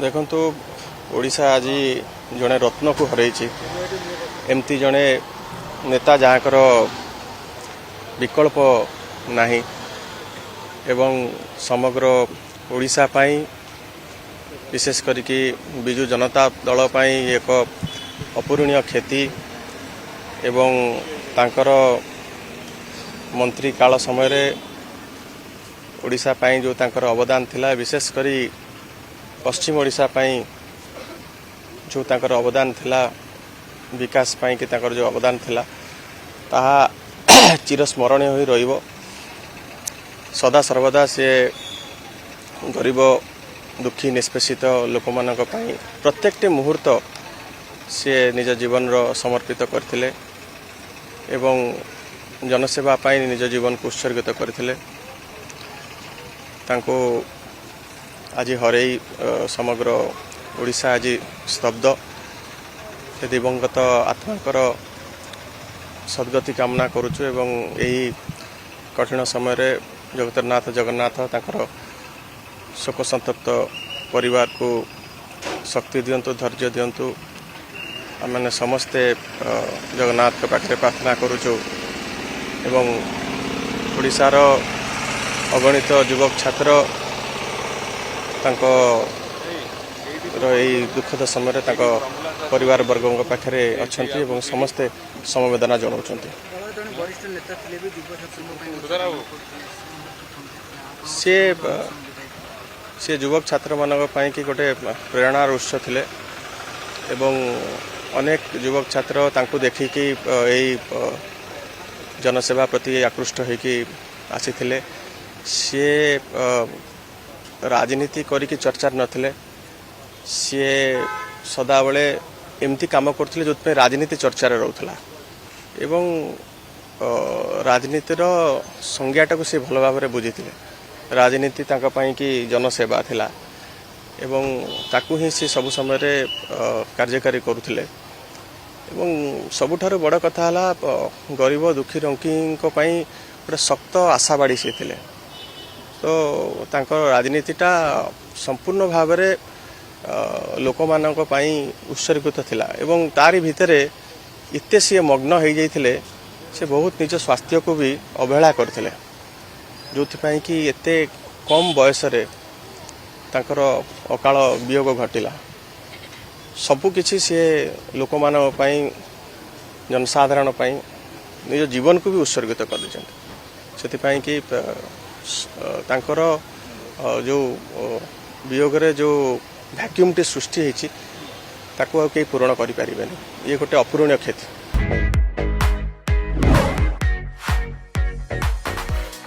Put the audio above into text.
देखु ओडिशा आज जड़े रत्न को हर एमती जड़े नेता जहाँकर विकल्प नहीं एवं समग्र ओडिशा पाई विशेष करिकी बिजु जनता दल पाई एक अपूरणीय क्षति एवं तांकर मंत्री काल समय रे ओडिशा पाई जो तांकर अवदान थिला विशेष करी पश्चिम ओडिशा पाई जो तांकर अवदान थिला विकास पाई कि तांकर जो अवदान थिला ताहा चिरस्मरणीय होई रहिबो। सदा सर्वदा से गरीब दुखी निष्पेषित लोक मानक पाई प्रत्येक मुहूर्त से निज जीवन रो समर्पित करथिले एवं जनसेवा पाई निज जीवन को उत्सर्गित करथिले। तांको आज हरई समग्र ओडिशा आज स्तब्ध। दिवंगत आत्माकर सद्गति कामना करुचु एवं यही कठिन समय रे जगतरनाथ जगन्नाथ तांकर शोक संतप्त परिवार को शक्ति दियंतु धैर्य दियंतु आम समस्ते जगन्नाथ के पाखे प्रार्थना करुचु एवं ओडिशार अगणित युवक छात्र तांको यही दुखद समय परिवार वर्गों पाखे अच्छे एवं समस्ते समवेदना जनाउछन्ति। से युवक छात्र मानक पई कि गोटे प्रेरणार उत्स थिले एवं अनेक युवक छात्र तांको देखिकी यही जनसेवा प्रति आकृष्ट होइकी आसीथिले। सी राजनीति करिकी चर्चा नथिले, सी सदाबले एमती काम करथिले जो राजनीति चर्चा रहउथला एवं राजनीतिर संज्ञाटा से भल भाव में बुझीथिले। राजनीति तांका पई कि जनसेवा थिला एवं ताकू ही से सब समय कार्यकारी करुथिले एवं सबुठारु बड़ कथा हला गरीब दुखी रंकी पई गोटे शक्त आशावाड़ी से थिले। तो तांकर राजनीतिटा संपूर्ण भाव में लोक मानक पई उत्सर्गित थिला एवं तारी भितरे इत्ते सी मग्न हो जाइथिले से बहुत निज स्वास्थ्य को भी अवहेला करथिले जो कि एते कम बयस रे तांकर अकाल वियोग घटिला। सबु किछि से लोक मानक पई जनसाधारण पई निज जीवन को भी उत्सर्गित कर दिछन्ते। सेति कि तांकर जो वियोग रे जो भैक्यूम टी सृष्टि होती ताकू आ पूरण करें ये गोटे अपूरणीय क्षति।